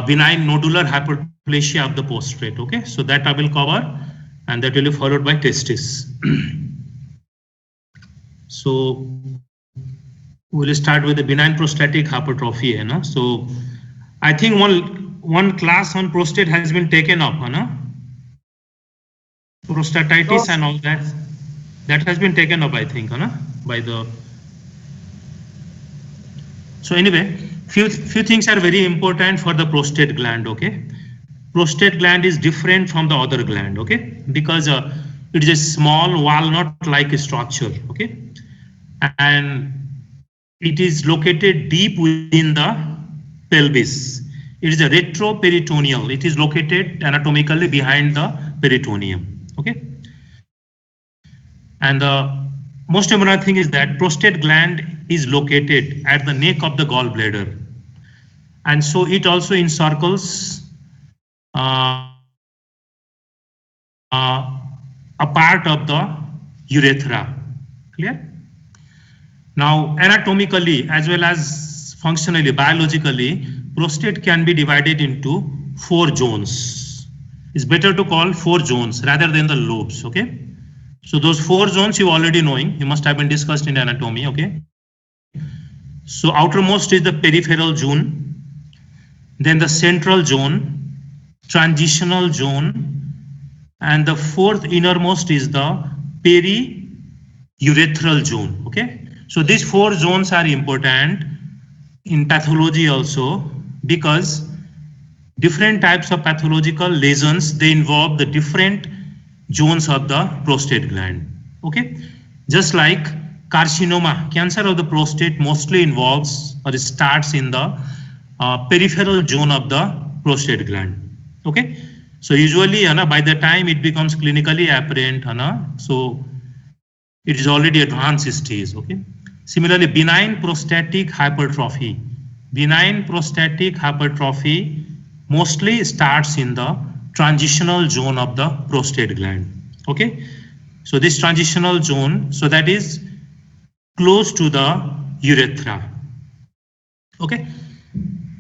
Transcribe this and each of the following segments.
benign nodular hyperplasia of the prostate. Okay, so that I will cover, and that will be followed by testis. So we'll start with the benign prostatic hypertrophy. So I think one class on prostate has been taken up. Prostatitis and all that has been taken up, I think, by the. So anyway, few things are very important for the prostate gland. Okay, prostate gland is different from the other gland. Okay, because it is a small walnut-like structure. Okay, and it is located deep within the pelvis. It is a retroperitoneal. It is located anatomically behind the peritoneum. Okay, and the most important thing is that prostate gland is located at the neck of the gallbladder, and so it also encircles a part of the urethra. Clear? Now, anatomically as well as functionally, biologically, prostate can be divided into 4 zones. It's better to call 4 zones rather than the lobes. Okay, so those 4 zones you already knowing, you must have been discussed in anatomy. Okay, so outermost is the peripheral zone, then the central zone, transitional zone, and the 4th innermost is the periurethral zone. Okay, so these 4 zones are important in pathology also, because different types of pathological lesions, they involve the different zones of the prostate gland. Okay, just like carcinoma, cancer of the prostate mostly involves or starts in the peripheral zone of the prostate gland. Okay, so usually by the time it becomes clinically apparent, so it is already advanced stage. Okay, similarly, benign prostatic hypertrophy mostly starts in the transitional zone of the prostate gland. Okay, so this transitional zone, so that is close to the urethra. Okay,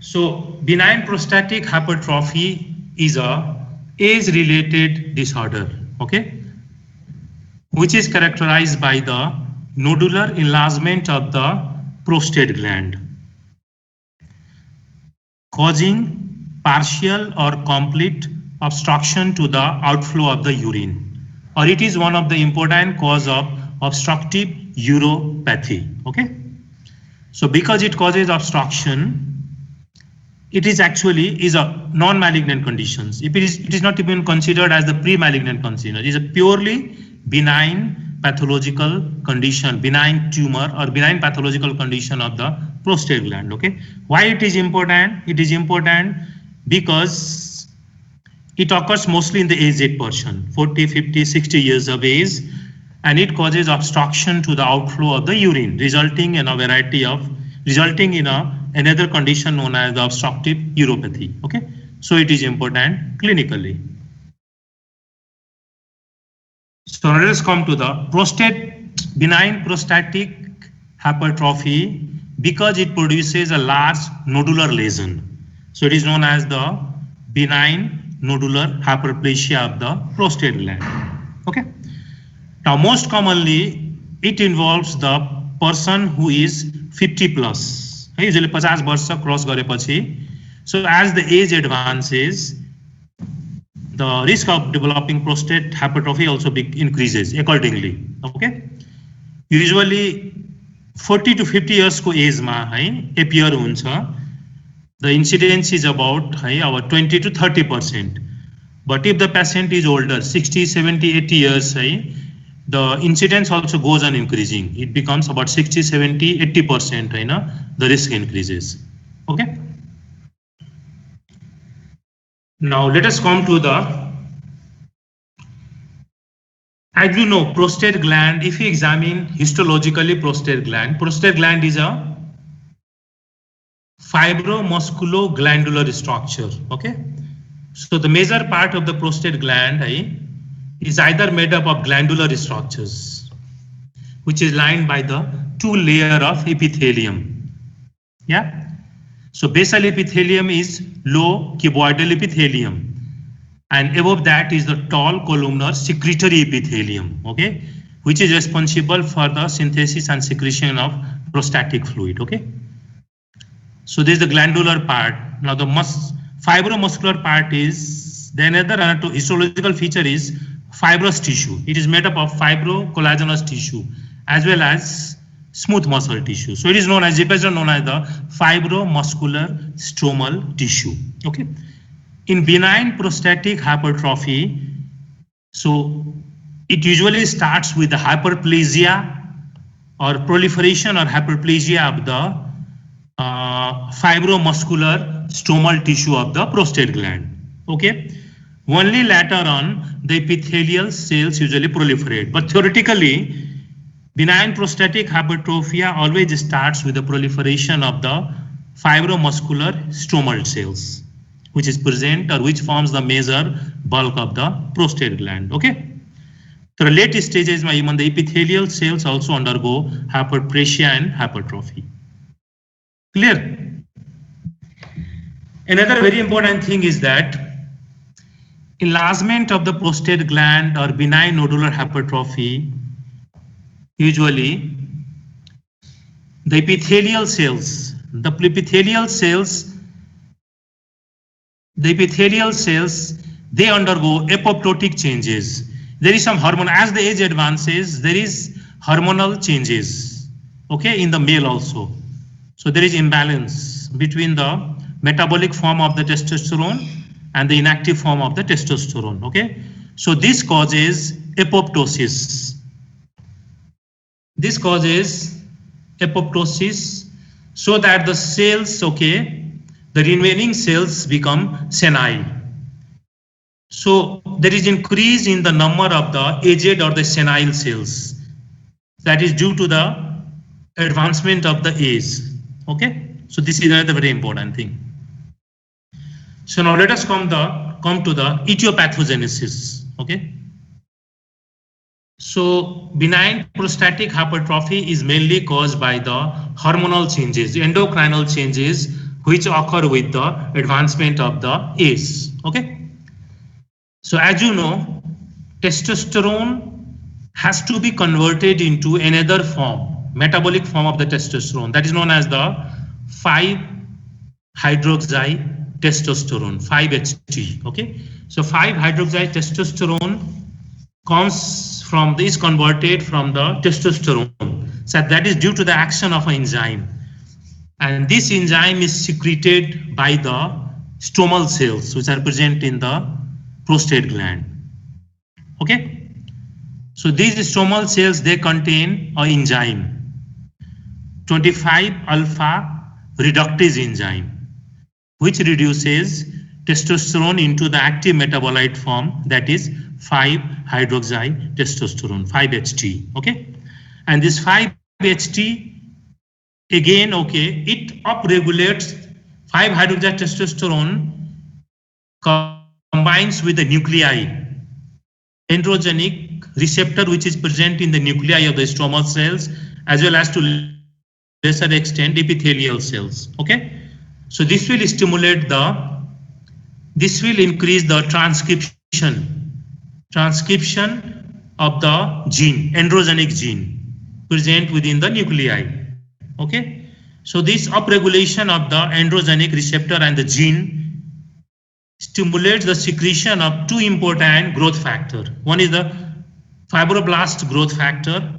so benign prostatic hypertrophy is a age-related disorder. Okay, which is characterized by the nodular enlargement of the prostate gland, causing partial or complete obstruction to the outflow of the urine, or it is one of the important cause of obstructive uropathy. Okay, so because it causes obstruction, it is actually a non-malignant condition. It is not even considered as the pre-malignant condition. It is a purely benign pathological condition, benign tumor or benign pathological condition of the prostate gland. Okay, why it is important? It is important because it occurs mostly in the aged person, 40, 50, 60 years of age, and it causes obstruction to the outflow of the urine, resulting in another condition known as the obstructive uropathy. Okay, so it is important clinically. So let us come to the benign prostatic hypertrophy, because it produces a large nodular lesion. So it is known as the benign nodular hyperplasia of the prostate gland. Okay. Now, most commonly, it involves the person who is 50 plus. Usually 50 वर्ष cross गरेपछि. So as the age advances, the risk of developing prostate hypertrophy also increases accordingly. Okay. Usually 40 to 50 years को age मा appear हुन्छ. The incidence is about 20 to 30%. But if the patient is older, 60, 70, 80 years, the incidence also goes on increasing. It becomes about 60, 70, 80%. The risk increases. Okay. Now let us come to as you know, prostate gland. If you examine histologically prostate gland is a fibromusculoglandular structure. Okay, so the major part of the prostate gland is either made up of glandular structures, which is lined by the 2 layers of epithelium. Yeah, So basal epithelium is low cuboidal epithelium, and above that is the tall columnar secretory epithelium, okay, which is responsible for the synthesis and secretion of prostatic fluid, okay. So this is the glandular part. Now the fibromuscular part is, the another histological feature is fibrous tissue. It is made up of fibrocollagenous tissue as well as smooth muscle tissue. So it is known as, known as the fibromuscular stromal tissue, okay. In benign prostatic hypertrophy, so it usually starts with the hyperplasia or proliferation or hyperplasia of the fibromuscular stromal tissue of the prostate gland, okay. Only later on the epithelial cells usually proliferate, but theoretically benign prostatic hypertrophy always starts with the proliferation of the fibromuscular stromal cells, which is present or which forms the major bulk of the prostate gland, okay. So the late stages, even the epithelial cells also undergo hyperplasia and hypertrophy. Clear? Another very important thing is that enlargement of the prostate gland or benign nodular hypertrophy, usually the epithelial cells, they undergo apoptotic changes. There is some hormone, as the age advances, there is hormonal changes, okay, in the male also. So there is imbalance between the metabolic form of the testosterone and the inactive form of the testosterone, okay. So this causes apoptosis. This causes apoptosis so that the cells, okay, the remaining cells become senile. So there is increase in the number of the aged or the senile cells. That is due to the advancement of the age, okay. So this is another very important thing. So now let us come to the etiopathogenesis, okay. So benign prostatic hypertrophy is mainly caused by the hormonal changes, endocrinal changes, which occur with the advancement of the age, okay. So as you know, testosterone has to be converted into another form, metabolic form of the testosterone, that is known as the 5-hydroxytestosterone, 5-HT, okay. So 5-hydroxytestosterone is converted from the testosterone. So that is due to the action of an enzyme, and this enzyme is secreted by the stromal cells which are present in the prostate gland, okay. So these stromal cells, they contain an enzyme, 25-alpha reductase enzyme, which reduces testosterone into the active metabolite form, that is 5-hydroxytestosterone, 5-HT, okay. And this 5-HT again, okay, it upregulates 5-hydroxytestosterone, combines with the nuclei, androgenic receptor which is present in the nuclei of the stromal cells, as well as to lesser extent epithelial cells, okay. So this will increase the transcription of the gene, androgenic gene present within the nuclei, okay. So this upregulation of the androgenic receptor and the gene stimulates the secretion of two important growth factors. One is the fibroblast growth factor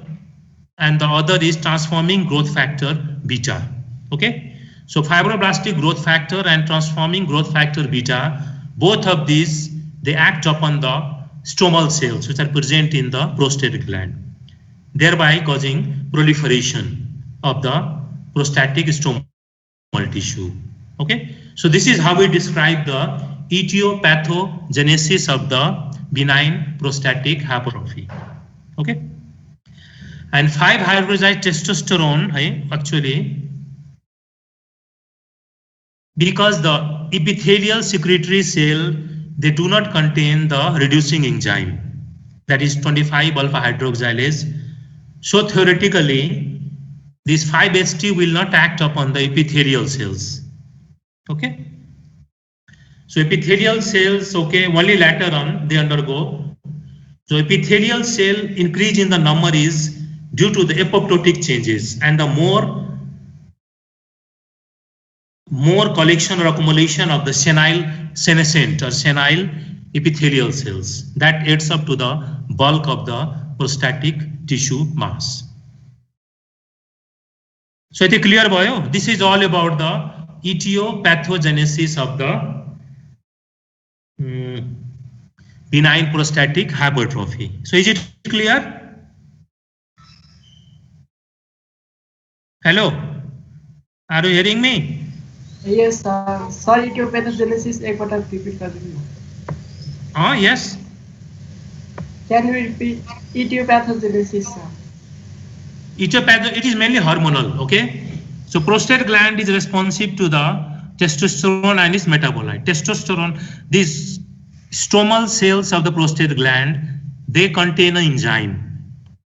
and the other is transforming growth factor beta, okay. So fibroblastic growth factor and transforming growth factor beta, both of these, they act upon the stromal cells which are present in the prostate gland, thereby causing proliferation of the prostatic stromal tissue, okay. So this is how we describe the etiopathogenesis of the benign prostatic hypertrophy, okay. And 5-hydroxytestosterone, actually, because the epithelial secretory cell, they do not contain the reducing enzyme, that is 25-alpha hydroxylase. So theoretically, this 5-HT will not act upon the epithelial cells. Okay. So epithelial cells, okay, only later on they undergo. So epithelial cell increase in the number is due to the apoptotic changes, and the more collection or accumulation of the senile senescent or senile epithelial cells that adds up to the bulk of the prostatic tissue mass. So it is clear, boy. This is all about the etiopathogenesis of the benign prostatic hypertrophy. So is it clear? Hello, are you hearing me? Yes, sir. Sorry, etiopathogenesis एक बार repeat कर दीजिए. Yes. Can you repeat etiopathogenesis, sir? It is mainly hormonal, okay? So prostate gland is responsive to the testosterone and its metabolite. Testosterone, these stromal cells of the prostate gland, they contain an enzyme,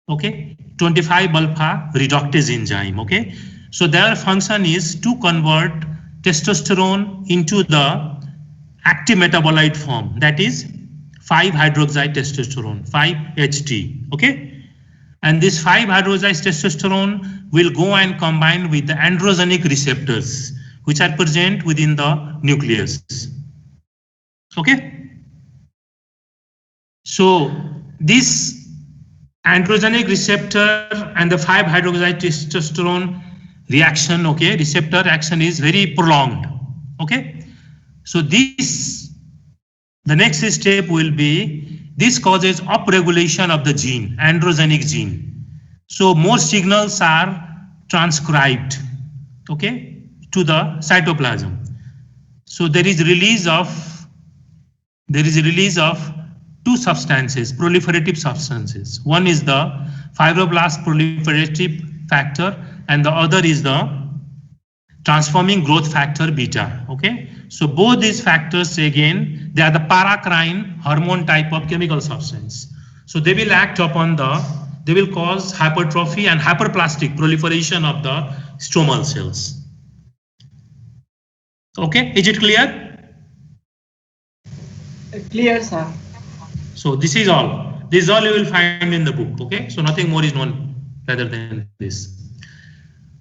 okay? 25 alpha reductase enzyme, okay? So their function is to convert testosterone into the active metabolite form, that is 5-hydroxy testosterone, 5-HT, okay? And this 5-hydroxy testosterone will go and combine with the androgenic receptors, which are present within the nucleus. Okay? So this androgenic receptor and the 5-hydroxy testosterone reaction, okay, receptor action is very prolonged. Okay? So this, the next step will be, this causes upregulation of the gene, androgenic gene. So more signals are transcribed, okay, to the cytoplasm. So there is release of two substances, proliferative substances. One is the fibroblast proliferative factor, and the other is the transforming growth factor beta. Okay, so both these factors, again, they are the paracrine hormone type of chemical substance. So they will act upon they will cause hypertrophy and hyperplastic proliferation of the stromal cells. Okay, is it clear? Clear, sir. So this is all. This is all you will find in the book. Okay, so nothing more is known rather than this.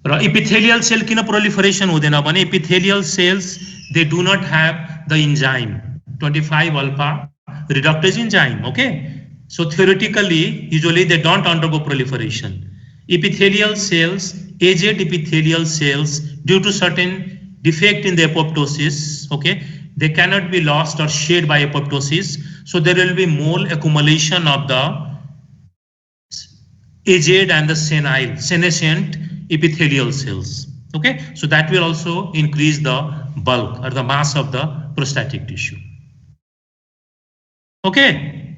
Epithelial cell kina proliferation hudena bhane epithelial cells, they do not have the enzyme 25 alpha reductase enzyme. Okay, so theoretically usually they don't undergo proliferation. Epithelial cells, aged epithelial cells, due to certain defect in the apoptosis, okay, they cannot be lost or shed by apoptosis, so there will be more accumulation of the aged and the senile senescent epithelial cells. Okay, so that will also increase the bulk or the mass of the prostatic tissue. Okay,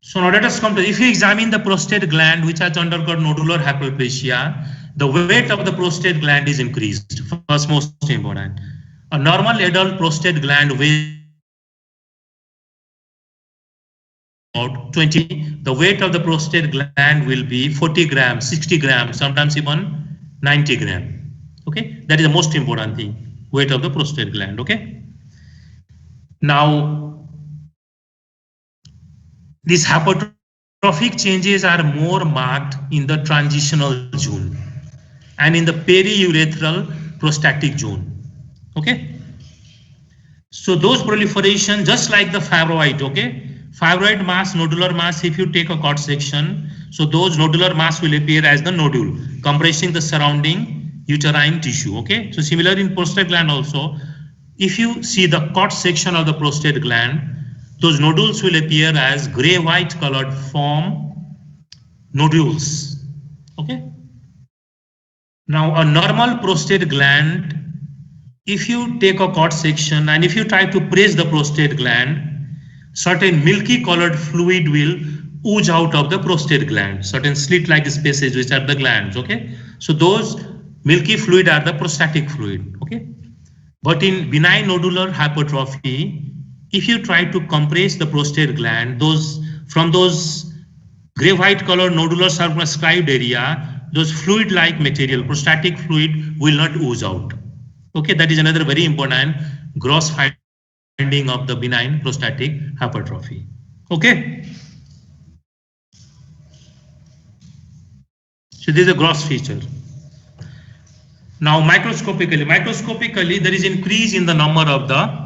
so now let us come to, if you examine the prostate gland which has undergone nodular hyperplasia, the weight of the prostate gland is increased. First, most important, a normal adult prostate gland weighs about 20, the weight of the prostate gland will be 40 grams, 60 grams, sometimes even 90 grams. Okay, that is the most important thing, weight of the prostate gland. Okay, now these hypertrophic changes are more marked in the transitional zone and in the periurethral prostatic zone. Okay, so those proliferation, just like the fibroid, okay, fibroid mass, nodular mass, if you take a cut section, so those nodular mass will appear as the nodule, compressing the surrounding uterine tissue. Okay, so similar in prostate gland also, if you see the cut section of the prostate gland, those nodules will appear as gray-white colored form nodules. Okay. Now a normal prostate gland, if you take a cut section and if you try to press the prostate gland, certain milky colored fluid will ooze out of the prostate gland, certain slit-like spaces which are the glands. Okay, so those milky fluid are the prostatic fluid. Okay, but in benign nodular hypertrophy, if you try to compress the prostate gland, from those gray-white colored nodular circumscribed area, those fluid-like material, prostatic fluid, will not ooze out. Okay, that is another very important gross finding of the benign prostatic hypertrophy. Okay. So this is a gross feature. Now microscopically there is increase in the number of the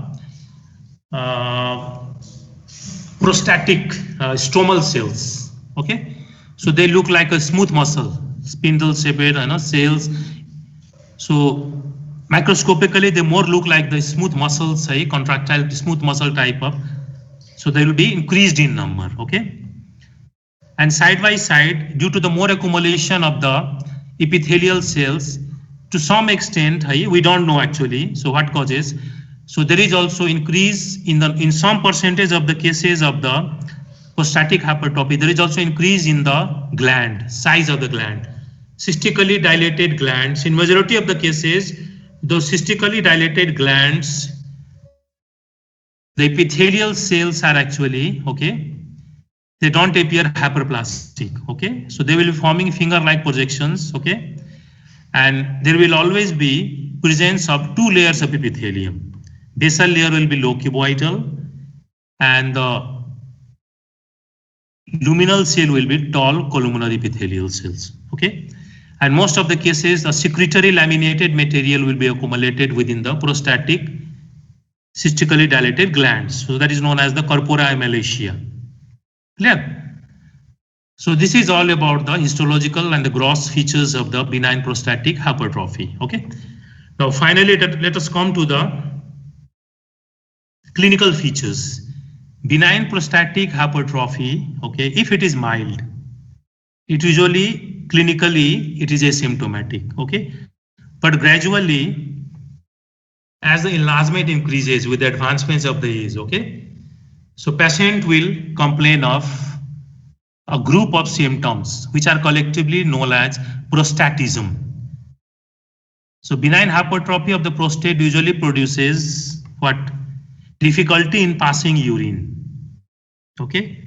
prostatic stromal cells. Okay, so they look like a smooth muscle, spindle shaped cells. So microscopically they more look like the smooth muscles, say contractile smooth muscle type of. So they will be increased in number. Okay, and side by side, due to the more accumulation of the epithelial cells, to some extent, we don't know actually. So what causes? So there is also increase in some percentage of the cases of the prostatic hypertrophy. There is also increase in the gland, size of the gland. Cystically dilated glands, in majority of the cases, those cystically dilated glands, the epithelial cells are actually, okay, they don't appear hyperplastic, okay? So they will be forming finger-like projections, okay? And there will always be presence of two layers of epithelium. Basal layer will be locuboidal and the luminal cell will be tall columnar epithelial cells, okay? And most of the cases, the secretory laminated material will be accumulated within the prostatic cystically dilated glands. So that is known as the corpora amylaceae. Clear? So this is all about the histological and the gross features of the benign prostatic hypertrophy. Okay. Now finally, let us come to the clinical features. Benign prostatic hypertrophy, okay, if it is mild, it usually clinically it is asymptomatic, okay. But gradually, as the enlargement increases with the advancements of the age, okay, so patient will complain of a group of symptoms which are collectively known as prostatism. So benign hypertrophy of the prostate usually produces what? Difficulty in passing urine. Okay,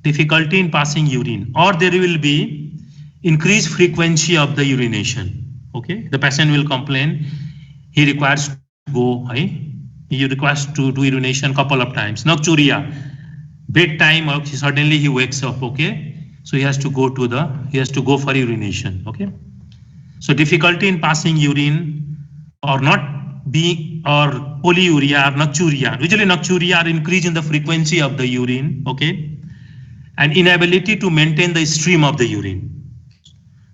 difficulty in passing urine, or there will be increased frequency of the urination. Okay, the patient will complain he requires to go, he requires to do urination couple of times. Nocturia, bedtime, or suddenly he wakes up, okay, so he has to go for urination. Okay, so difficulty in passing urine, or not being, or polyuria or nocturia. Usually nocturia are increase in the frequency of the urine, okay, and inability to maintain the stream of the urine.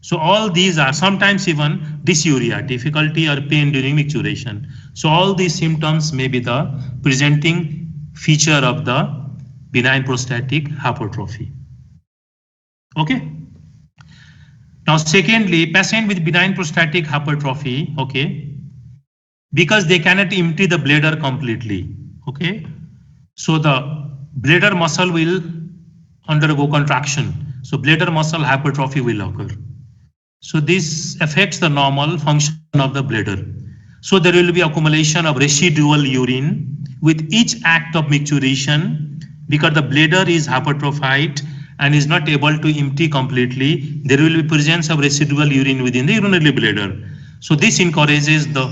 So all these are sometimes even dysuria, difficulty or pain during micturition. So all these symptoms may be the presenting feature of the benign prostatic hypertrophy. Okay. Now, secondly, patient with benign prostatic hypertrophy, okay, because they cannot empty the bladder completely, okay, so the bladder muscle will undergo contraction. So bladder muscle hypertrophy will occur. So this affects the normal function of the bladder. So there will be accumulation of residual urine with each act of micturition. Because the bladder is hypertrophied and is not able to empty completely, there will be presence of residual urine within the urinary bladder. So this increases the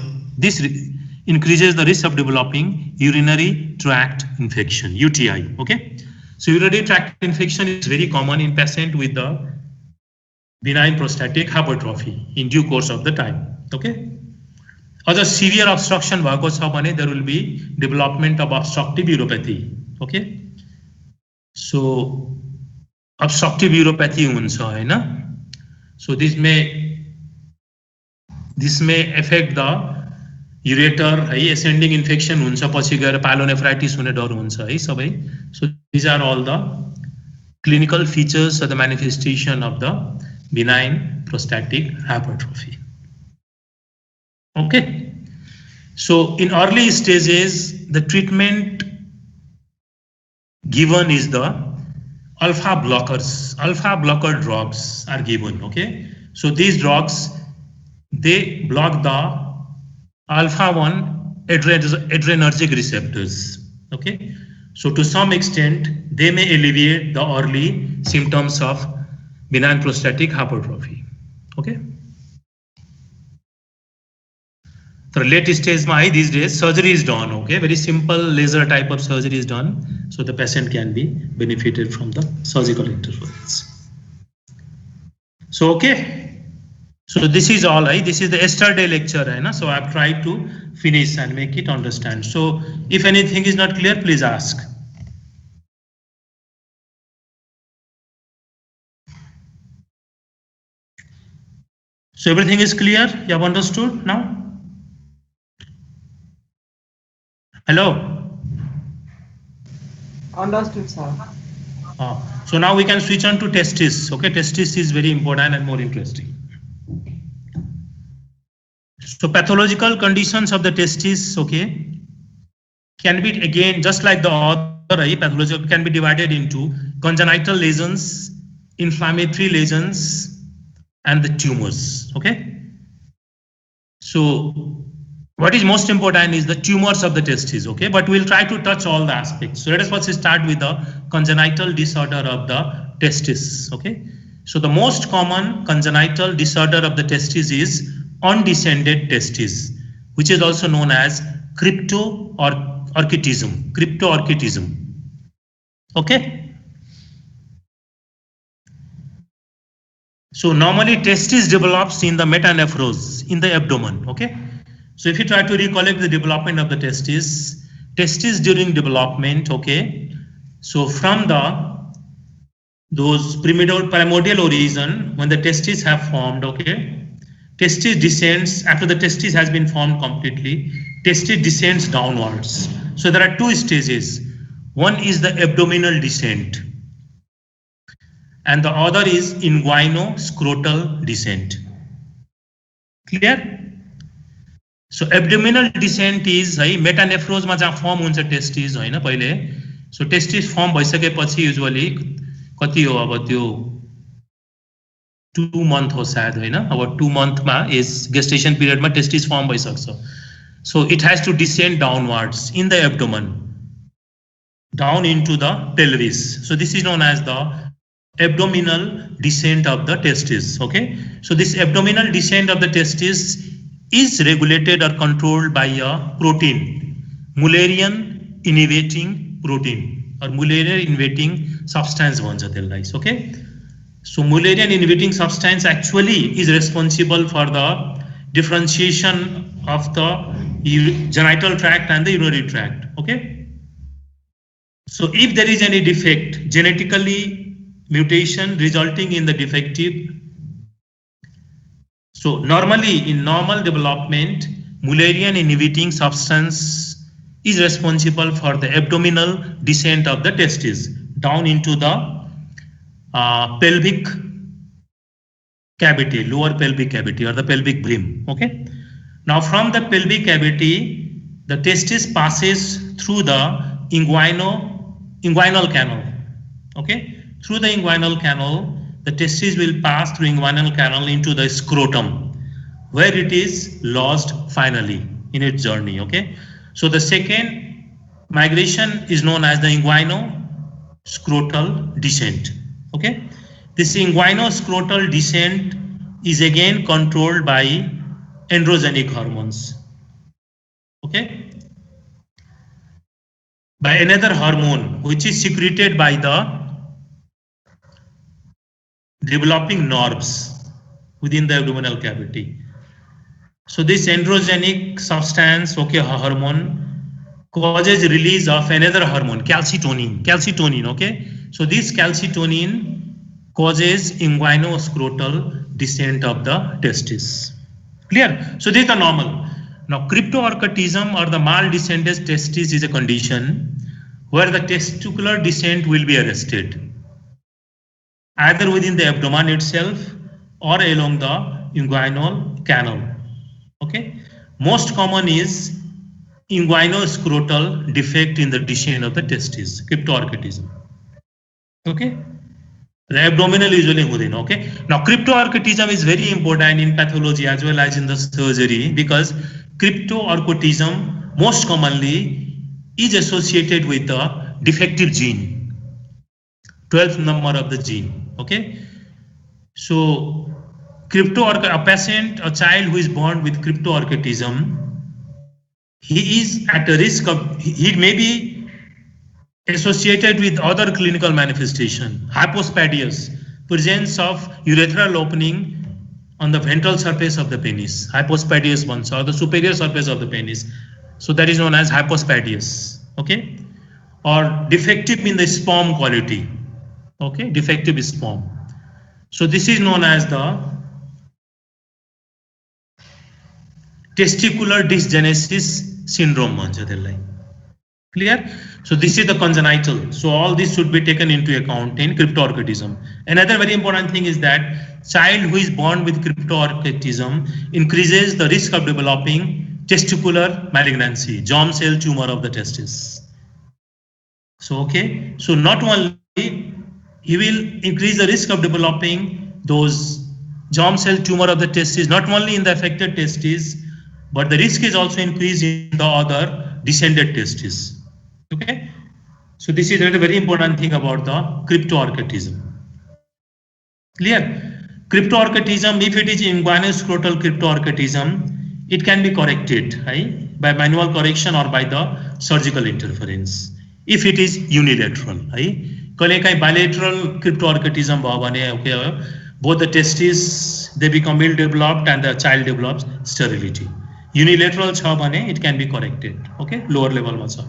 risk of developing urinary tract infection, UTI. Okay, so urinary tract infection is very common in patient with the benign prostatic hypertrophy in due course of the time. Okay, other severe obstruction भएको छ भने there will be development of obstructive uropathy. Okay, so obstructive uropathy हुन्छ हैन. So this may affect the ureter, ascending infection हुन्छ, पछि गएर pyelonephritis हुने डर हुन्छ है सबै. So these are all the clinical features of the manifestation of the benign prostatic hypertrophy. Okay, so in early stages the treatment given is the alpha blocker drugs are given. Okay, so these drugs, they block the alpha-1 adrenergic receptors. Okay, so to some extent they may alleviate the early symptoms of benign prostatic hypertrophy. Okay, The late stage my these days surgery is done, okay, very simple laser type of surgery is done, so the patient can be benefited from the surgical interference. So okay, so this is all, this is the yesterday lecture, so I've tried to finish and make it understand. So if anything is not clear, please ask. So everything is clear, you have understood now? Hello? Understood, sir. So now we can switch on to testis. Okay, testis is very important and more interesting. So pathological conditions of the testis, okay, can be again just like the other pathological, can be divided into congenital lesions, inflammatory lesions, and the tumors. Okay. So what is most important is the tumors of the testes, okay, but we'll try to touch all the aspects. So let us first start with the congenital disorder of the testis, okay. So the most common congenital disorder of the testis is undescended testis, which is also known as cryptorchidism, okay. So normally testis develops in the metanephros, in the abdomen, okay. So if you try to recollect the development of the testis during development, okay. So from those primordial origin, when the testes have formed, okay, testis descends, after the testis has been formed completely, testis descends downwards. So there are two stages. One is the abdominal descent, and the other is inguino-scrotal descent. Clear? So abdominal descent is metanephros मा जहाँ form हुन्छ testis हैन पहिले. So testis form भइसकेपछि usually कति हो अब त्यो 2 month हो सायद हैन, अब 2 month मा is gestation period मा testis form भइसक्छ. So it has to descend downwards in the abdomen, down into the pelvis. So this is known as the abdominal descent of the testis, okay. So this abdominal descent of the testis is regulated or controlled by a protein, Mullerian innervating protein or Mullerian innervating substance भन्छ त्यसलाई, okay. So Mullerian innervating substance actually is responsible for the differentiation of the genital tract and the urinary tract, okay. So if there is any defect, genetically mutation resulting in the defective, so normally in normal development, Mullerian inhibiting substance is responsible for the abdominal descent of the testes down into the pelvic cavity, lower pelvic cavity or the pelvic brim, okay. Now from the pelvic cavity, the testis passes through the inguinal canal, okay. Through the inguinal canal, the testis will pass through inguinal canal into the scrotum, where it is lost finally in its journey, okay. So the second migration is known as the inguino-scrotal descent, okay. This inguino-scrotal descent is again controlled by androgenic hormones, okay, by another hormone which is secreted by the developing nerves within the abdominal cavity. So this androgenic substance, okay, hormone causes release of another hormone, calcitonin, okay. So this calcitonin causes inguino-scrotal descent of the testis. Clear? So this is the normal. Now cryptorchidism or the mal-descended testis is a condition where the testicular descent will be arrested, either within the abdomen itself or along the inguinal canal, okay. Most common is inguino-scrotal defect in the descent of the testis, cryptorchidism, okay. The abdominal usually हुँदैन, okay. Now cryptorchidism is very important in pathology as well as in the surgery, because cryptorchidism most commonly is associated with the defective gene, 12th number of the gene, okay. So a child who is born with cryptorchidism he is at a risk of, he may be associated with other clinical manifestation, hypospadias, presence of urethral opening on the ventral surface of the penis, hypospadias ones, or the superior surface of the penis. So that is known as hypospadias, okay? Or defective in the sperm quality, okay? Defective sperm. So this is known as the testicular dysgenesis syndrome. Clear? So this is the congenital. So all this should be taken into account in cryptorchidism. Another very important thing is that child who is born with cryptorchidism increases the risk of developing testicular malignancy, germ cell tumor of the testis. So okay, so not only he will increase the risk of developing those germ cell tumor of the testis, not only in the affected testis, but the risk is also increased in the other descended testis. Okay, so this is a very important thing about the cryptorchidism. Clear? Cryptorchidism, if it is inguinal-scrotal cryptorchidism, it can be corrected, right, by manual correction or by the surgical interference. If it is unilateral, right? Kalekai bilateral cryptorchidism, okay, both the testes they become ill developed and the child develops sterility. Unilateral it can be corrected. Okay, lower level also.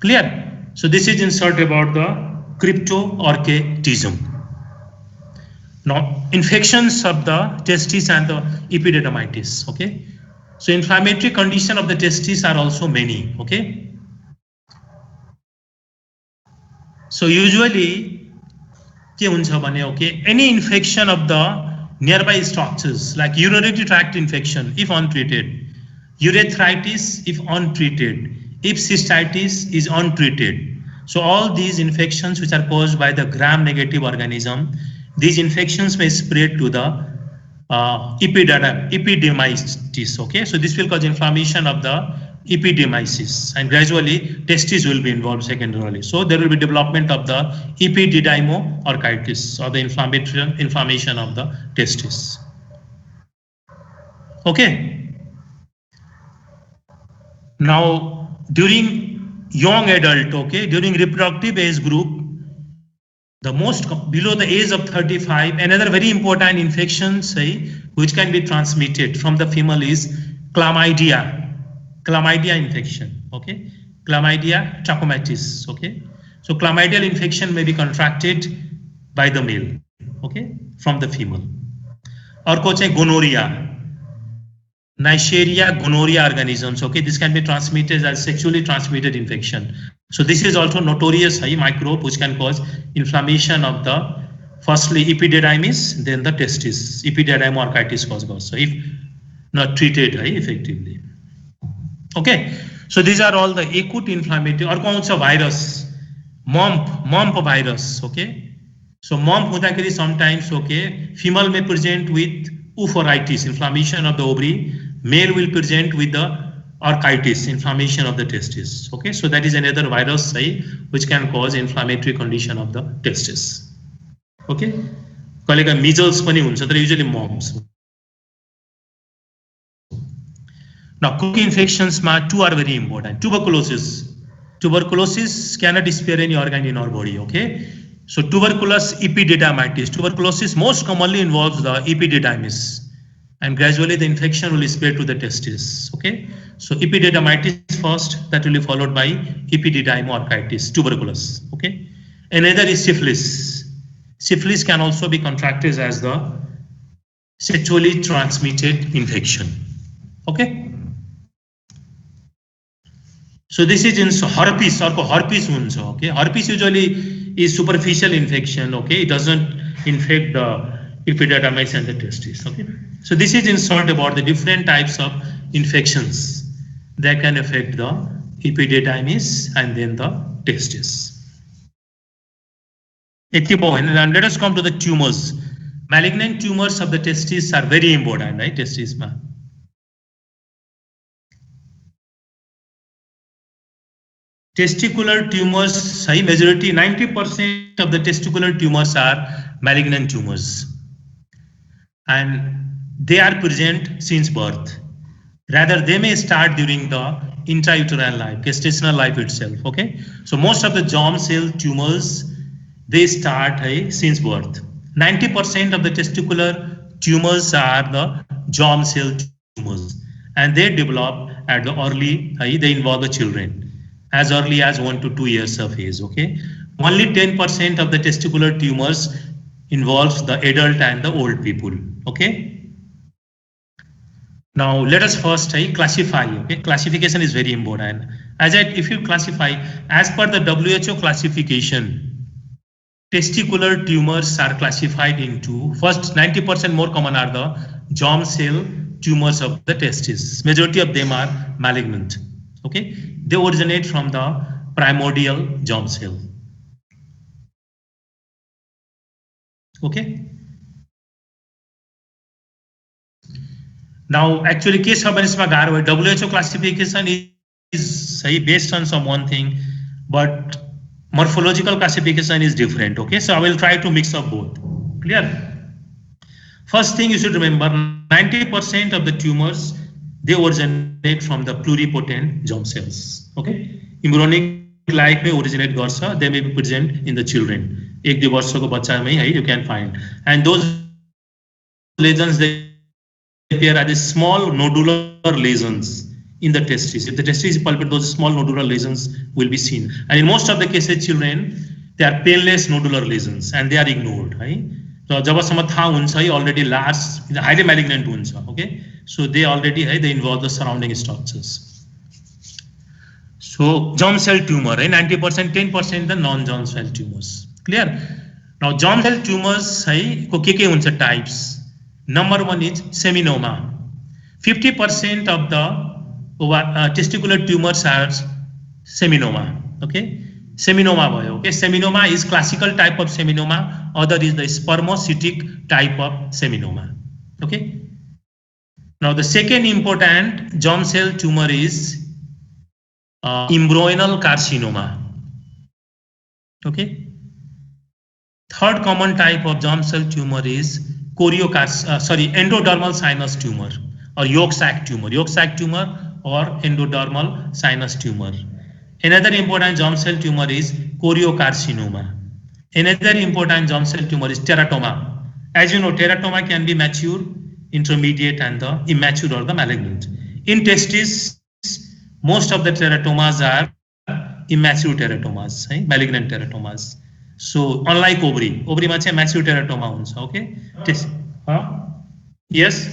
Clear? So this is insert about the cryptorchidism. Now, infections of the testis and the epididymitis. Okay, so inflammatory condition of the testis are also many. Okay, so usually, okay, any infection of the nearby structures like urinary tract infection if untreated, urethritis if untreated, if cystitis is untreated. So all these infections which are caused by the gram-negative organism, these infections may spread to the epididymitis. Okay, so this will cause inflammation of the epididymitis, and gradually testes will be involved secondarily. So there will be development of the epididymoarthritis or the inflammation of the testes. Okay. Now during young adult, okay, during reproductive age group, the most below the age of 35, another very important infection, say, which can be transmitted from the female is chlamydia infection. Okay, chlamydia trachomatis. Okay, so chlamydial infection may be contracted by the male, okay, from the female. Or gonorrhea, Neisseria gonorrhea organisms. Okay, this can be transmitted as sexually transmitted infection. So this is also notorious microbe which can cause inflammation of the firstly epididymis, then the testis, epididymoarthritis cause. So if not treated effectively. Okay, so these are all the acute inflammatory or kaun sa virus, mump virus. Okay, so mump hudakari sometimes, okay, female may present with oophorytis, inflammation of the ovary, male will present with the orchitis, inflammation of the testis. Okay, so that is another virus which can cause inflammatory condition of the testis. Okay, colleague measles pani huncha tara usually mumps. Now, chronic infections, two are very important. Tuberculosis cannot spare any organ in our body. Okay, so tuberculous epididymitis. Tuberculosis most commonly involves the epididymis, and gradually the infection will spread to the testis. Okay, so epididymitis first, that will be followed by epididymoarthritis, tuberculosis. Okay, another is syphilis. Syphilis can also be contracted as the sexually transmitted infection. Okay. So this is in herpes or herpes huncha. Okay, herpes usually is superficial infection. Okay, it doesn't infect the epididymis and the testis. Okay, so this is in short about the different types of infections that can affect the epididymis and then the testis. And let us come to the tumors. Malignant tumors of the testis are very important, right? Testis ma. Testicular tumors, high majority, 90% of the testicular tumors are malignant tumors, and they are present since birth. Rather, they may start during the intrauterine life, gestational life itself. Okay, so most of the germ cell tumors, they start since birth. 90% of the testicular tumors are the germ cell tumors, and they develop at the early. They involve the children as early as 1 to 2 years of age. Okay, only 10% of the testicular tumors involves the adult and the old people. Okay. Now let us first classify. Okay, classification is very important. If you classify as per the WHO classification, testicular tumors are classified into first 90% more common are the germ cell tumors of the testis. Majority of them are malignant. Okay, they originate from the primordial germ cell. Okay. Now, actually, case WHO classification is based on some one thing, but morphological classification is different. Okay, so I will try to mix up both. Clear? First thing you should remember: 90% of the tumors, they originate from the pluripotent germ cells. Okay, embryonic life may originate garcha, they may be present in the children. एक 2 वर्षको बच्चामै you can find, and those lesions they appear as small nodular lesions in the testis. If the testis is palpate, those small nodular lesions will be seen. And in most of the cases, children, they are painless nodular lesions and they are ignored. Right? So, जबसम्म थाहा हुन्छ already large, highly malignant हुन्छ. Okay, so they already they involve the surrounding structures. So, germ cell tumor, 90%, 10% the non-germ cell tumors. Clear? Now, germ cell tumors को के हुन्छ types. Number 1 is seminoma. 50% of the testicular tumors are seminoma. Okay, seminoma boy. Okay, seminoma is classical type of seminoma. Other is the spermocytic type of seminoma. Okay. Now the second important germ cell tumor is embryonal carcinoma. Okay. Third common type of germ cell tumor is endodermal sinus tumor or yolk sac tumor or endodermal sinus tumor. Another important germ cell tumor is choriocarcinoma. Another important germ cell tumor is teratoma. As you know, teratoma can be mature, intermediate, and the immature or the malignant. In testis, most of the teratomas are immature teratomas, malignant teratomas. So unlike ovary macha mature teratoma huncha. Okay, yes,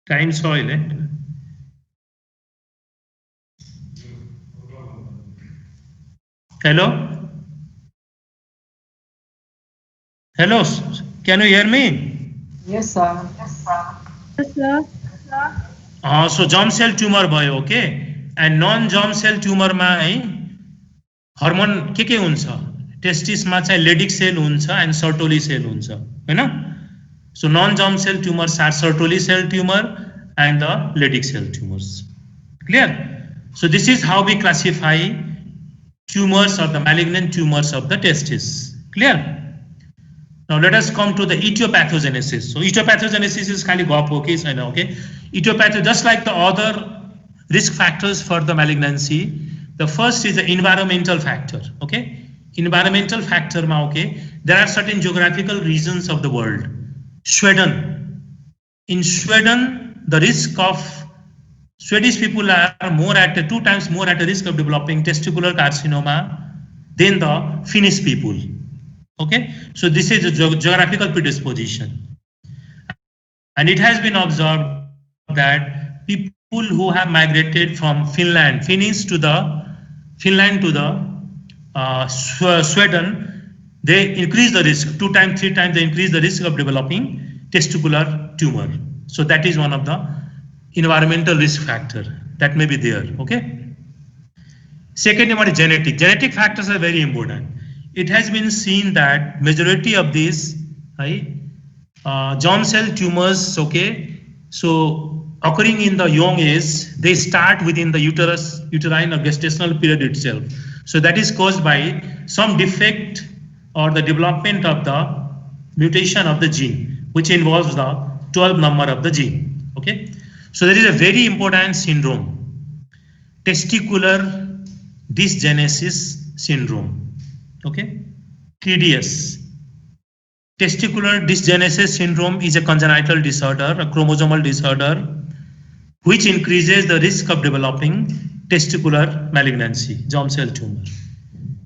time soil. Hello, can you hear me? Yes, sir. Yes, sir. So germ cell tumor bhayo. Okay, and non-germ cell tumor ma hormone के हुन्छ testis मा चाहिँ Leydig cell हुन्छ and Sertoli cell हुन्छ हैन. So non-germ cell tumors are Sertoli cell tumor and the Leydig cell tumors. Clear? So this is how we classify tumors or the malignant tumors of the testis. Clear? Now let us come to the etiopathogenesis. So etiopathogenesis is kind of okay. Etiopathogenesis, just like the other risk factors for the malignancy, the first is the environmental factor. Okay, environmental factor ma okay. There are certain geographical regions of the world. Sweden. In Sweden, the risk of Swedish people are more at 2 times more at a risk of developing testicular carcinoma than the Finnish people. Okay, so this is a geographical predisposition, and it has been observed that people who have migrated from Finland to Sweden, they increase the risk 2 times, 3 times. They increase the risk of developing testicular tumor. So that is one of the environmental risk factor that may be there. Okay. Second, about genetic. Genetic factors are very important. It has been seen that majority of these germ cell tumors, okay, so occurring in the young age, they start within the uterine or gestational period itself. So that is caused by some defect or the development of the mutation of the gene, which involves the 12 number of the gene. Okay, so there is a very important syndrome, testicular dysgenesis syndrome. Okay, TDS. Testicular dysgenesis syndrome is a congenital disorder, a chromosomal disorder, which increases the risk of developing testicular malignancy, germ cell tumor,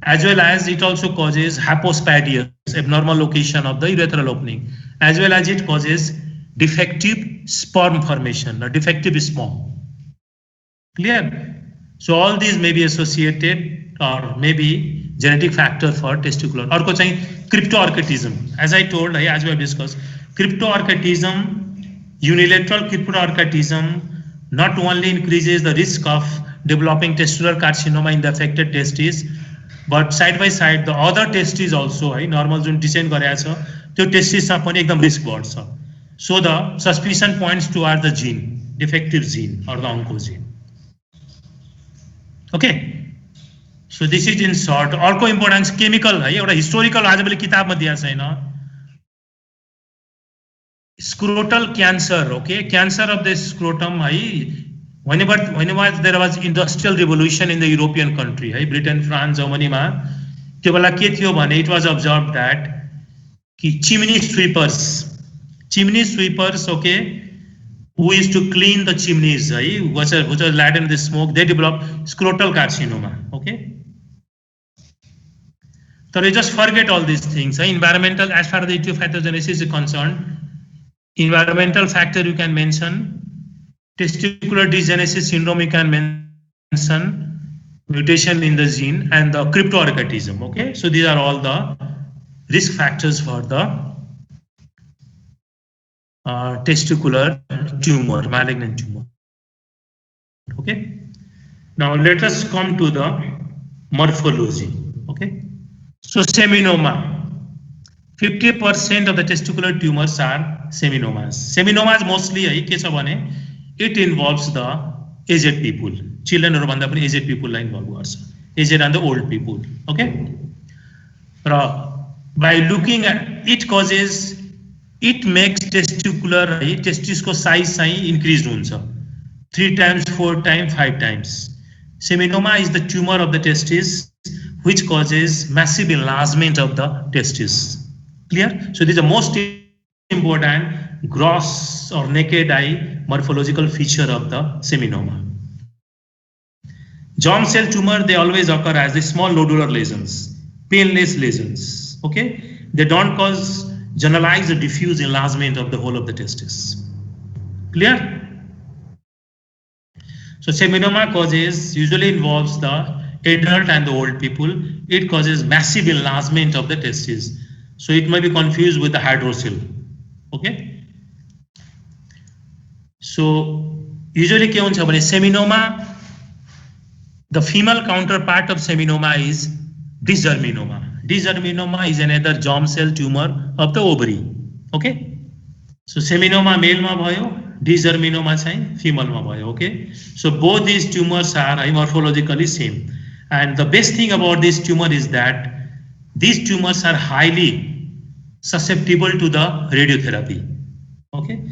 as well as it also causes hypospadias, abnormal location of the urethral opening, as well as it causes defective sperm formation, or defective sperm. Clear? So all these may be associated or maybe genetic factor for testicular. Or cryptorchidism, as I told, as we have discussed, cryptorchidism, unilateral cryptorchidism not only increases the risk of developing testicular carcinoma in the affected testes, but side by side the other testes also, normal zone descent garecha, त्यो testes मा पनि एकदम risk बढ्छ. So the suspicion points toward the gene, defective gene or the oncogene. Okay. So this is in short. अर्को importance chemical है, एउटा historical आज मैले किताबमा दिएको छैन. Scrotal cancer, okay, cancer of the scrotum, whenever there was industrial revolution in the European country, Britain, France, Germany, it was observed that chimney sweepers, okay, who used to clean the chimneys, which are laden with smoke, they developed scrotal carcinoma, okay. So you just forget all these things. Environmental, as far as the etiopathogenesis is concerned, environmental factor you can mention, testicular dysgenesis syndrome you can mention, mutation in the gene, and the cryptorchidism. Okay, so these are all the risk factors for the testicular tumor, malignant tumor. Okay, now let us come to the morphology. Okay. So seminoma, 50% of the testicular tumors are seminomas. Seminomas mostly, it involves the aged people. Children or aged people involved, aged and the old people. Okay. By looking at it causes, it makes testicular testis ko size increased 3 times, 4 times, 5 times. Seminoma is the tumor of the testis, which causes massive enlargement of the testis. Clear? So this is the most important gross or naked eye morphological feature of the seminoma. Germ cell tumor, they always occur as the small nodular lesions, painless lesions. Okay, they don't cause generalized or diffuse enlargement of the whole of the testis. Clear? So seminoma causes usually involves the adult and the old people. It causes massive enlargement of the testes. So it may be confused with the hydrocele. Okay. So usually seminoma, the female counterpart of seminoma is dysgerminoma. Dysgerminoma is another germ cell tumor of the ovary. Okay. So seminoma male ma bhayo, dysgerminoma chai female ma bhayo. Okay. So both these tumors are morphologically same. And the best thing about this tumor is that these tumors are highly susceptible to the radiotherapy. Okay,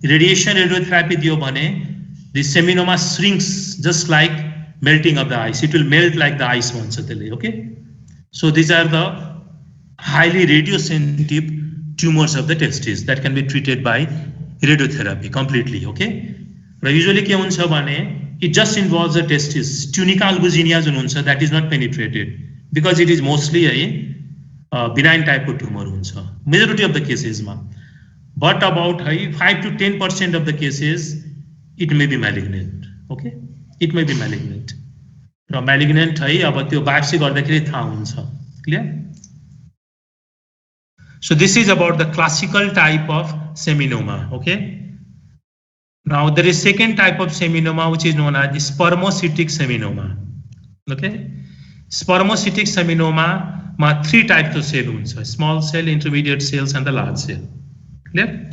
radiation radiotherapy diyo bhane, the seminoma shrinks just like melting of the ice. It will melt like the ice once. Okay, so these are the highly radiosensitive tumors of the testes that can be treated by radiotherapy completely. Okay, but usually ke huncha bhane, it just involves the testis. Tunica albuginea that is not penetrated because it is mostly a benign type of tumor. Majority of the cases, but about 5 to 10% of the cases, it may be malignant. Okay, it may be malignant. Malignant biopsy clear? So this is about the classical type of seminoma. Okay. Now there is second type of seminoma which is known as spermocytic seminoma. Okay, spermocytic seminoma ma 3 types of cells: small cell, intermediate cells, and the large cell. Clear?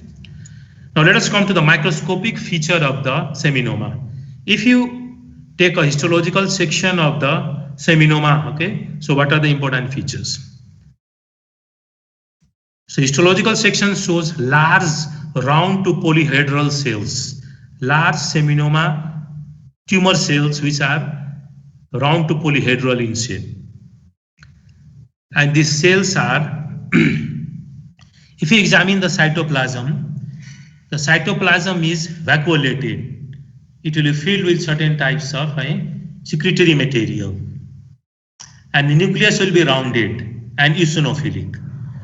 Now let us come to the microscopic feature of the seminoma. If you take a histological section of the seminoma, okay, so what are the important features? So histological section shows large round to polyhedral cells, large seminoma tumor cells which are round to polyhedral in shape. And these cells are, if you examine the cytoplasm is vacuolated. It will be filled with certain types of secretory material. And the nucleus will be rounded and eosinophilic.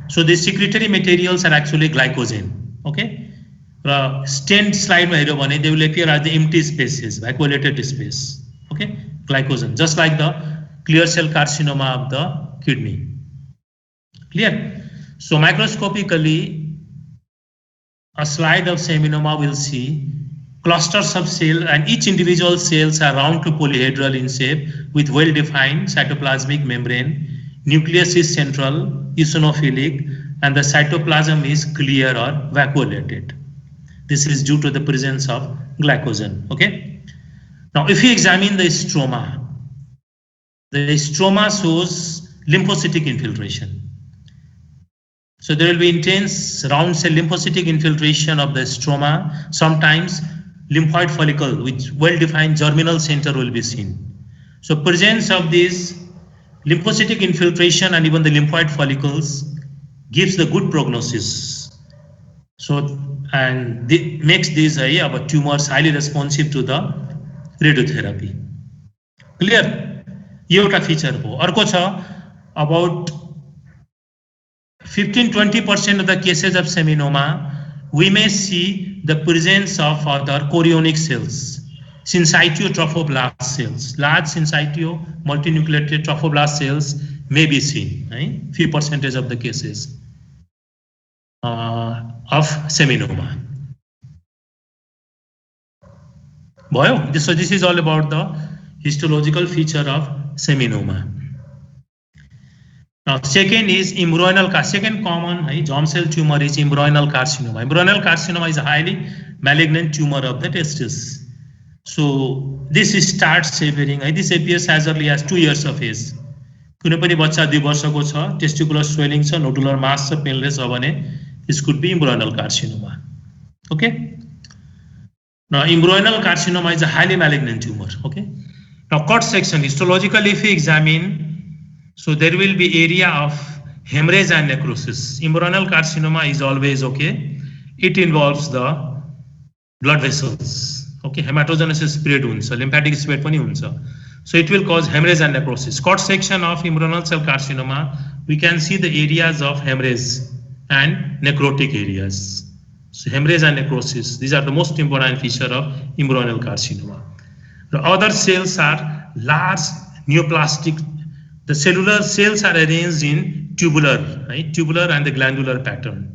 So the secretory materials are actually glycogen. Okay? Stained slide, they will appear as the empty spaces, vacuolated space. Okay? Glycogen, just like the clear cell carcinoma of the kidney. Clear? So microscopically, a slide of seminoma will see clusters of cells, and each individual cells are round to polyhedral in shape with well-defined cytoplasmic membrane. Nucleus is central, eosinophilic, and the cytoplasm is clear or vacuolated. This is due to the presence of glycogen. Okay. Now, if you examine the stroma shows lymphocytic infiltration. So there will be intense round cell lymphocytic infiltration of the stroma. Sometimes lymphoid follicle with well-defined germinal center will be seen. So presence of this lymphocytic infiltration and even the lymphoid follicles gives the good prognosis. So, and makes these our tumors highly responsive to the radiotherapy. Clear? एउटा feature हो. अर्को छ, about 15-20% of the cases of seminoma, we may see the presence of other chorionic cells, syncytio trophoblast cells. Large syncytio multinucleated trophoblast cells may be seen, right? Few percentage of the cases of seminoma. So this is all about the histological feature of seminoma. Now, second is embryonal carcinoma. Second common germ cell tumor is embryonal carcinoma. Embryonal carcinoma is a highly malignant tumor of the testis. So this starts appearing. This appears as early as 2 years of age. कुनै पनि बच्चा 2 वर्षको छ, testicular swelling छ, nodular mass छ, painless छ भने this could be embryonal carcinoma. Okay. Now, embryonal carcinoma is a highly malignant tumor. Okay. Now, cut section histologically, if we examine, so there will be area of hemorrhage and necrosis. Embryonal carcinoma is always okay. It involves the blood vessels. Okay, hematogenesis spread huncha, lymphatic spread pani huncha. So it will cause hemorrhage and necrosis. Cut section of embryonal cell carcinoma, we can see the areas of hemorrhage and necrotic areas. So hemorrhage and necrosis, these are the most important feature of embryonal carcinoma. The other cells are large neoplastic. The cellular cells are arranged in tubular, right? Tubular and the glandular pattern.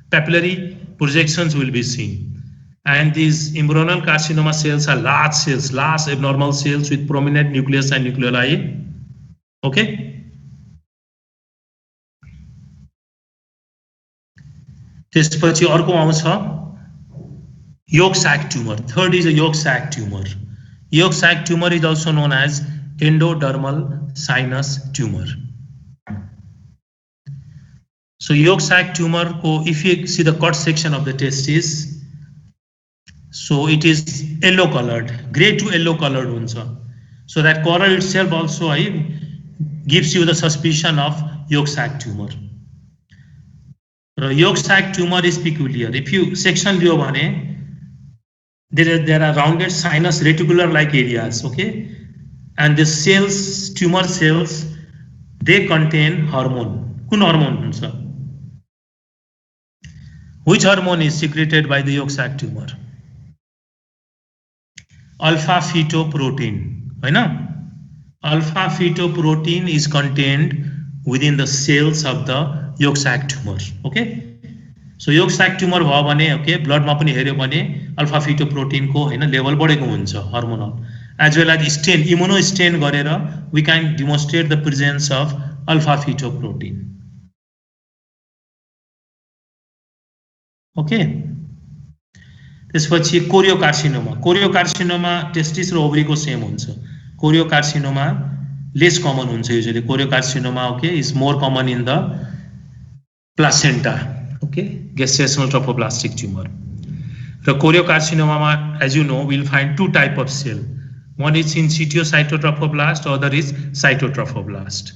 Papillary projections will be seen. And these embryonal carcinoma cells are large cells, large abnormal cells with prominent nucleus and nucleoli. Okay. त्यसपछि अर्को आउँछ yolk sac tumor. Third is a yolk sac tumor. Yolk sac tumor is also known as endodermal sinus tumor. So yolk sac tumor, if you see the cut section of the testis, so it is yellow colored, gray to yellow colored huncha. So that color itself also gives you the suspicion of yolk sac tumor. Yolk sac tumor is peculiar. If you section liyo bhane, there are rounded sinus reticular like areas, okay? And the cells, tumor cells, they contain hormone. Kun hormone huncha? Which hormone is secreted by the yolk sac tumor? Alpha fetoprotein, right? Alpha fetoprotein is contained within the cells of the yolk sac tumor. Okay. So yolk sac tumor भयो भने, okay, blood मा पनि हेर्यो भने alpha fetoprotein को level बढेको हुन्छ hormonal. As well as stain, immunostain गरेर we can demonstrate the presence of alpha fetoprotein. Okay. त्यसपछि कोरियोकार्सिनोमा. कोरियोकार्सिनोमा टेस्टिस र ओभरी को सेम हुन्छ. कोरियोकार्सिनोमा less common हुन्छ usually. Choriocarcinoma, okay, is more common in the placenta, okay, gestational trophoblastic tumor. The choriocarcinoma, as you know, we'll find two types of cell. One is syncytiocytotrophoblast, other is cytotrophoblast.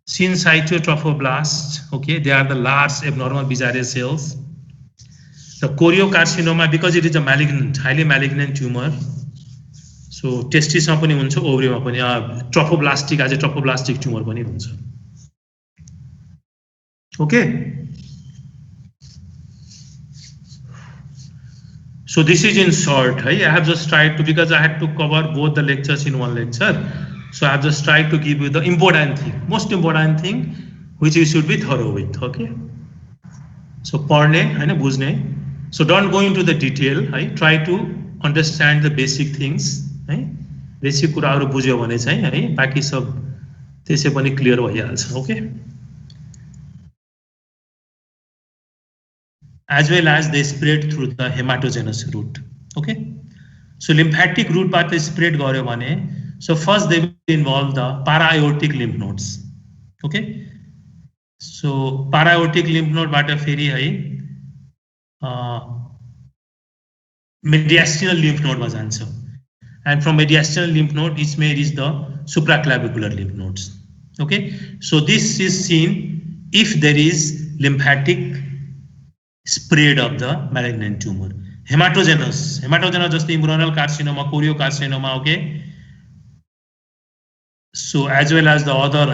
Syncytotrophoblast, okay, they are the large abnormal bizarre cells. The choriocarcinoma, because it is a malignant, highly malignant tumor, so testis ma pani huncha, ovary ma pani trophoblastic, as a trophoblastic tumor pani huncha. Okay. So this is in short. I have just tried to, because I had to cover both the lectures in one lecture. So I have just tried to give you the important thing, most important thing, which you should be thorough with. Okay. So parne, bujhne. So don't go into the detail. Try to understand the basic things. Basic kuraharu bujhyo bhane chai baki sab त्यसै पनि clear भइहाल्छ. Okay. As well as they spread through the hematogenous route. Okay. So lymphatic route बाट spread गर्यो भने, so first they will involve the para-aortic lymph nodes. Okay. So para-aortic lymph node बाट फेरि mediastinal lymph node मा जान्छ. And from mediastinal lymph node, it may reach the supraclavicular lymph nodes. Okay. So this is seen if there is lymphatic spread of the malignant tumor. Hematogenous just the embryonal carcinoma, choriocarcinoma, okay. So as well as the other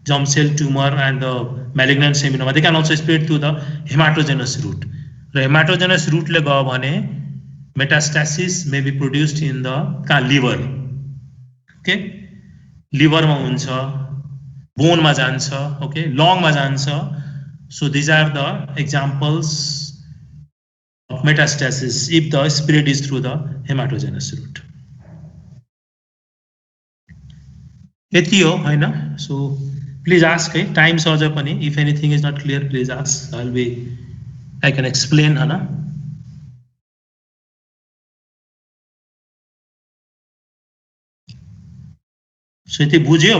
germ cell tumor and the malignant seminoma, they can also spread through the hematogenous route. The hematogenous route le gao bhane metastasis may be produced in the liver. Okay, liver ma huncha, bone ma jancha, okay, lung ma jancha. So these are the examples of metastasis if the spread is through the hematogenous route. यति हो हैन. So please ask, time surge पनि, if anything is not clear, please ask. I can explain हैन. So यति बुझ्यो?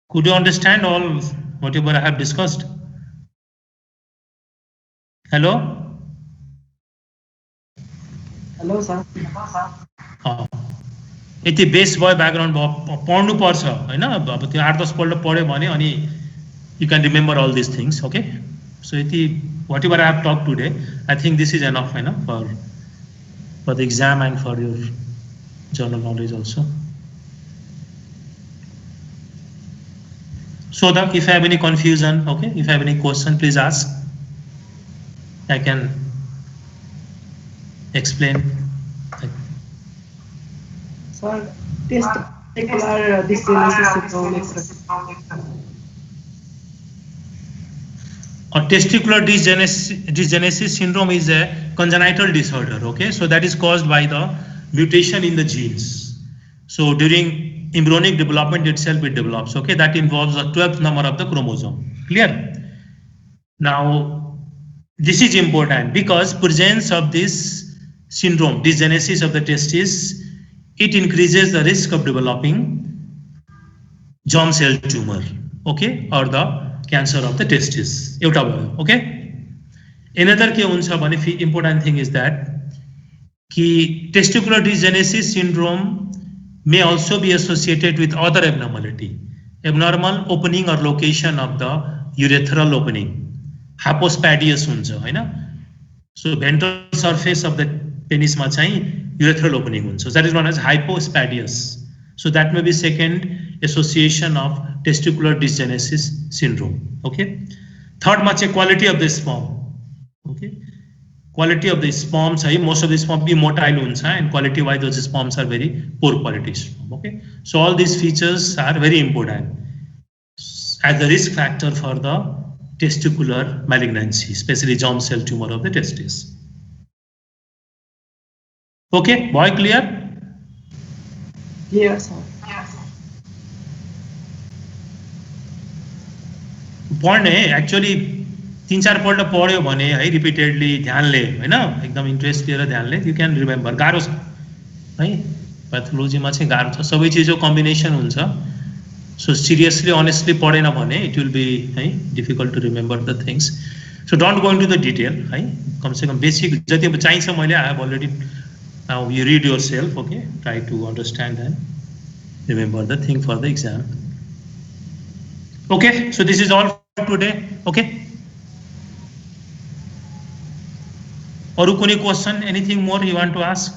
Could you understand all whatever I have discussed? Hello? Hello, sir. Yati base भयो, background भयो, पढ्नु पर्छ हैन. अब त्यो 8-10 पल्ट पढ्यो भने अनि you can remember all these things. Okay. So यति whatever I have talked today, I think this is enough for the exam and for your general knowledge also. So that if I have any confusion, okay, if I have any question, please ask. I can explain. Sir, testicular dysgenesis syndrome. Testicular dysgenesis syndrome is a congenital disorder. Okay, so that is caused by the mutation in the genes. So during embryonic development itself it develops. Okay, that involves the 12th number of the chromosome. Clear? Now this is important because presence of this syndrome, dysgenesis of the testis, it increases the risk of developing germ cell tumor, okay, or the cancer of the testis. Okay. Another important thing is that testicular dysgenesis syndrome may also be associated with other abnormality, abnormal opening or location of the urethral opening. Hypospadias huncha हैन. So ventral surface of the penis ma चाहिँ urethral opening huncha. That is known as hypospadias. So that may be second association of testicular dysgenesis syndrome. Okay. Third ma चाहिँ quality of the sperm. Okay. Quality of the sperms, most of the sperm be motile huncha and quality wise those sperms are very poor quality sperm. Okay. So all these features are very important as a risk factor for the testicular malignancy, especially germ cell tumor of the testis. Okay, boy, clear? Yes, sir. पढ्ने actually 3-4 पल्ट पढ्यो भने है repeatedly ध्यानले हैन एकदम interest लिएर ध्यानले यु क्यान remember. गाह्रो छ है, प्याथोलोजीमा चाहिँ गाह्रो छ, सबै चिजको कम्बिनेसन हुन्छ. So seriously, honestly, पढेन भने it will be difficult to remember the things. So don't go into the detail. कम से कम basic जति चाहिन्छ मैले I have already. Now you read yourself. Okay, try to understand and remember the thing for the exam. Okay, so this is all for today. Okay. Or any question? Anything more you want to ask?